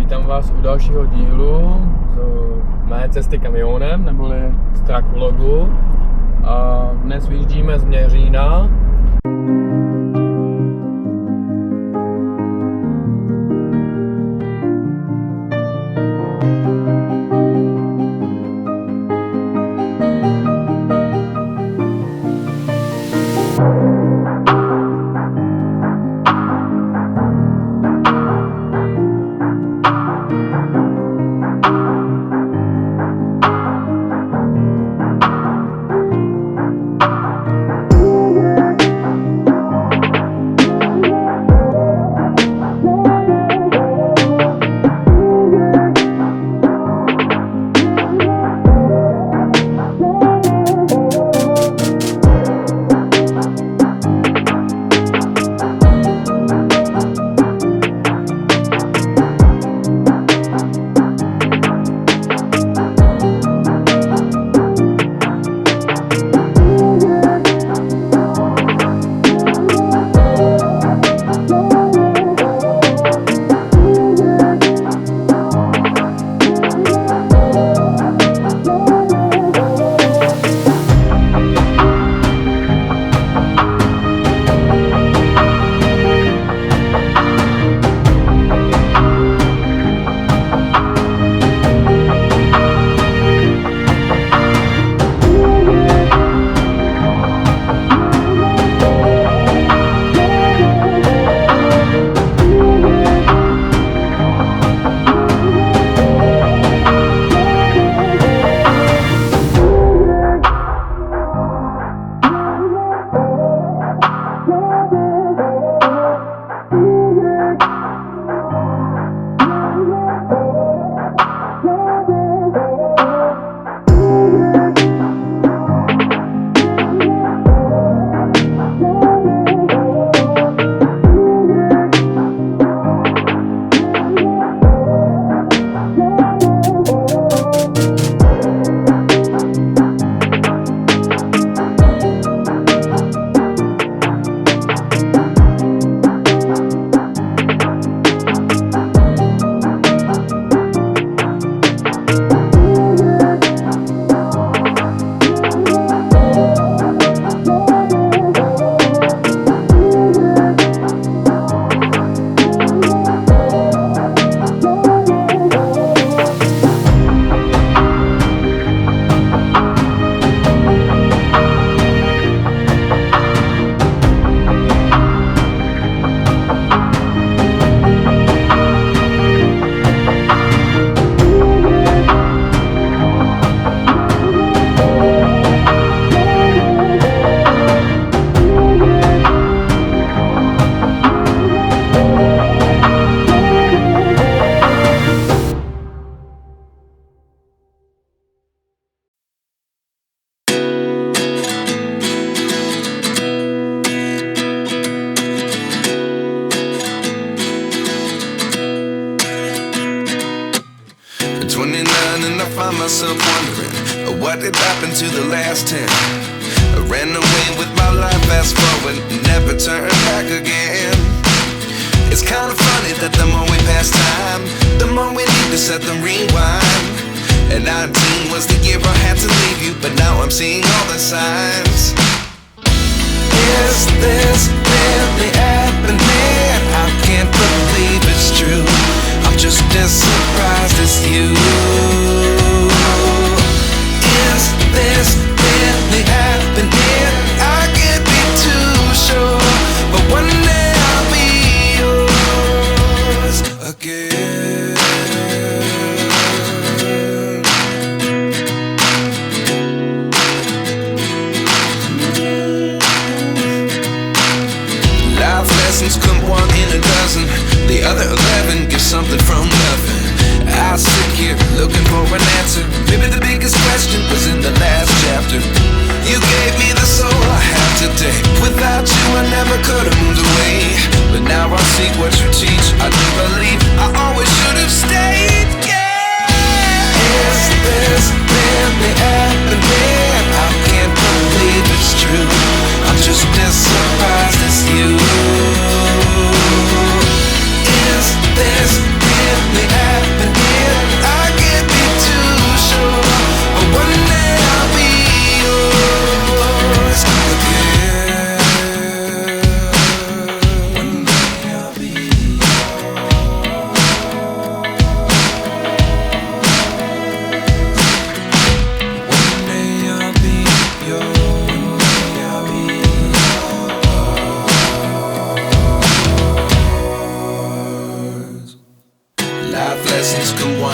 Vítám vás u dalšího dílu z mé cesty kamionem, neboli z truck vlogu. A dnes vyjíždíme z Meřína. Myself wondering what did happen to the last 10. I ran away with my life, fast forward, never turn back again. It's kind of funny that the more we pass time, the more we need to set them rewind. And 19 was the year I had to leave you, but now I'm seeing all the signs. Is this really happening? I can't believe it's true. I'm just as surprised as you. Is this really happening? I can't be too sure, but one day I'll be yours again. Life lessons come one in a dozen. The other 11 give something from nothing. I sit here looking for an answer. Maybe the biggest question was in the last chapter. You gave me the soul I have today. Without you I never could have moved away. But now I see what you teach. I do believe I always should have stayed. Yeah. Is this really happening? I can't believe it's true. I'm just as surprised as you. Is this really happening?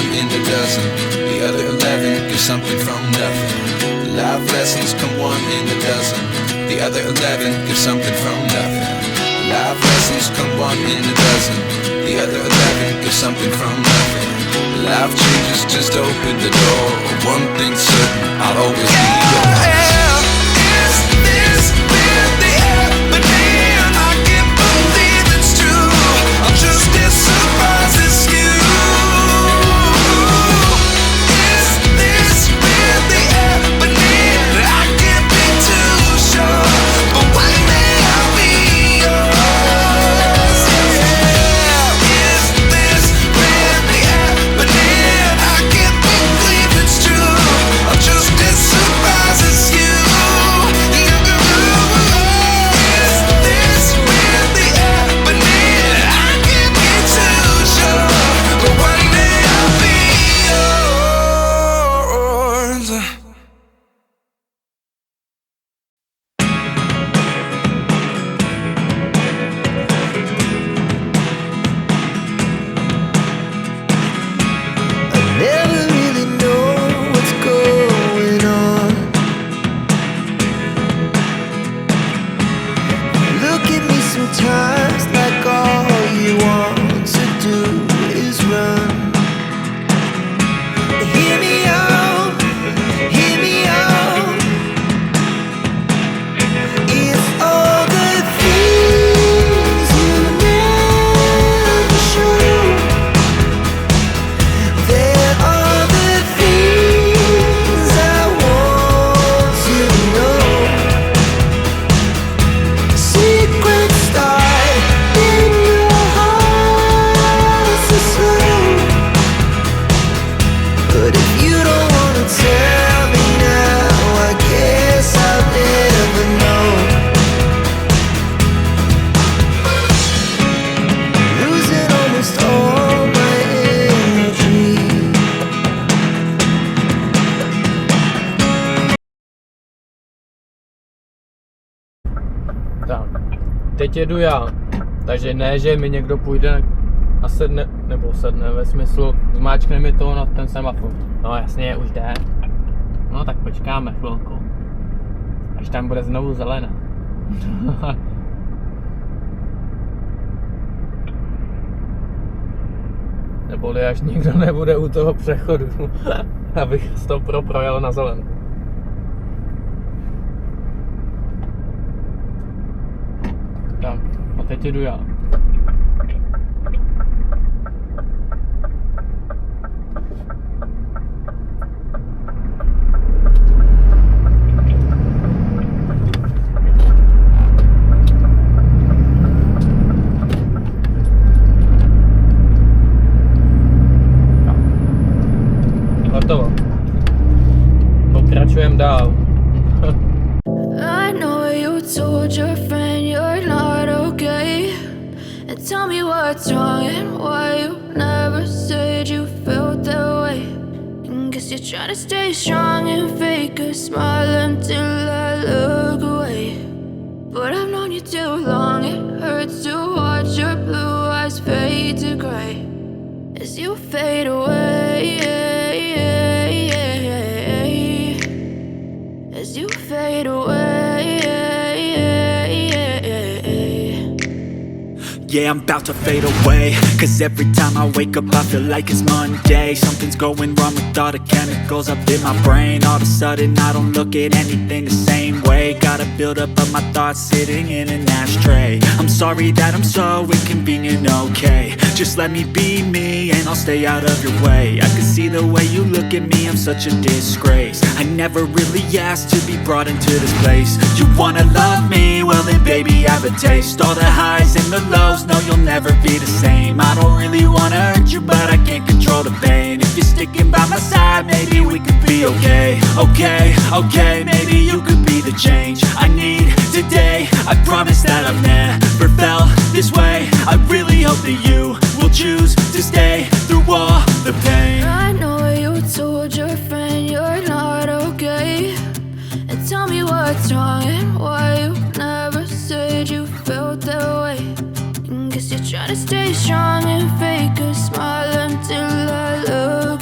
one in a dozen. The other 11 get something from nothing. Life lessons come one in a dozen. The other 11 get something from nothing. Life lessons come one in a dozen. The other 11 get something from nothing. Life changes, just open the door. One thing's certain, I'll always be yours. Is this really happening? I can't believe it's true. I'm just as surprised as you. Is this really happening? I can't be too sure, but one day I'll be yours. Yeah. Is this really happening? I can't believe it's true. I'm just as surprised as you. Is this really happening? I can't be too sure, but one day I'll be yours. I never really know what's going on. Look at me sometimes like all you want to do is run. Hear me out, hear me out. It's all the things you never show. There are the things I want to know. Secrets start in your heart so slow. But if you don't wanna tell me now, I guess I'll never know. Losing almost all my energy. Tak, teď jedu já. Takže ne, že mi někdo půjde a sedne, nebo sedne ve smyslu, zmáčkne mi to na ten semafor. No jasně, už jde. No tak počkáme chvilku. Až tam bude znovu zelená. Neboli až nikdo nebude u toho přechodu, abych to projel na zelenou. Tak, a teď jedu já. Hotovo. Pokračujeme dál. I know you told your friend you're not okay, and tell me what's wrong and why you never said you felt that way. And guess you're trying to stay strong and fake a smile until I look away. But I've known you too long, it hurts to watch your blue eyes fade to gray as you fade away. As you fade away. Yeah, I'm about to fade away, cause every time I wake up I feel like it's Monday. Something's going wrong with all the chemicals up in my brain. All of a sudden I don't look at anything the same way. Got a build up of my thoughts sitting in an ashtray. I'm sorry that I'm so inconvenient, okay. Just let me be me and I'll stay out of your way. I can see the way you look at me, I'm such a disgrace. I never really asked to be brought into this place. You wanna love me? Well then baby I have a taste. All the highs and the lows, no you'll never be the same. I don't really wanna hurt you but I can't control the pain. If you're sticking by my side maybe we could be okay. Okay, maybe you could be the change I need today. I promise that I've never felt this way. I really hope that you will choose to stay through all the pain. I know you told your friend you're not okay, and tell me what's wrong and why you never said you felt that way. And guess you're trying to stay strong and fake a smile until I look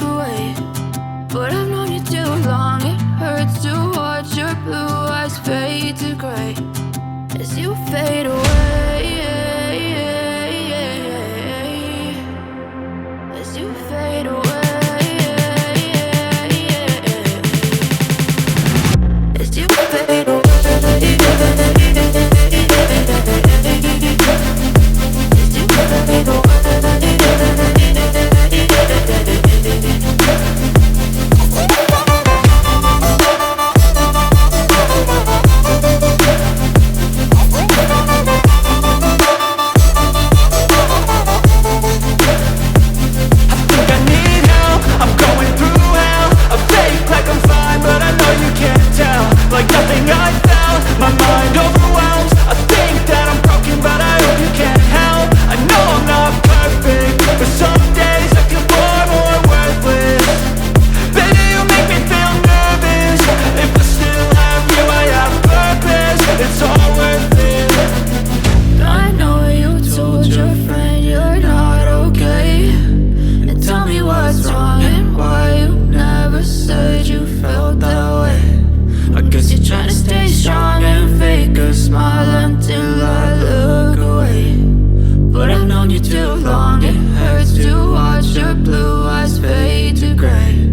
known you too long. It hurts to watch your blue eyes fade to gray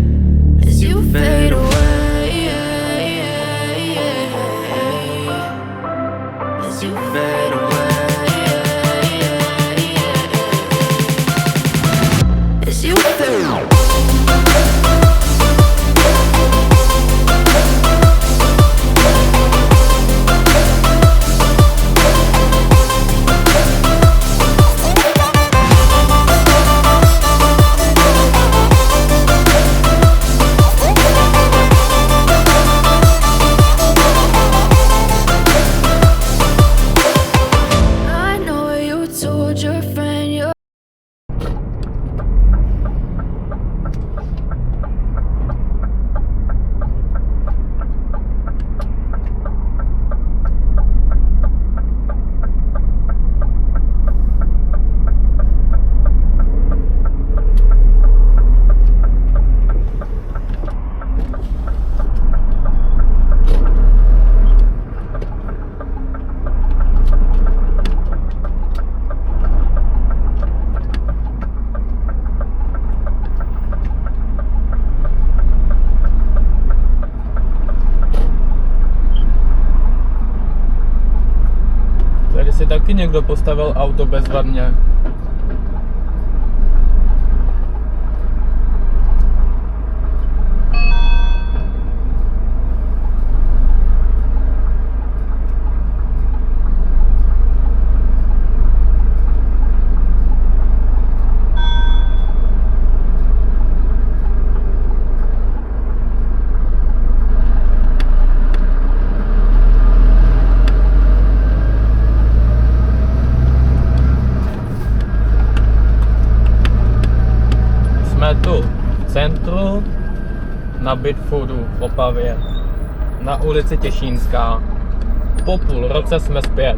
as you fade away. As you fade away. As you fade away. Tady si taky někdo postavil auto bezvadně. Tu v centru na bidfoodu v Opavě na ulici Těšínská. Po půl roce jsme zpět.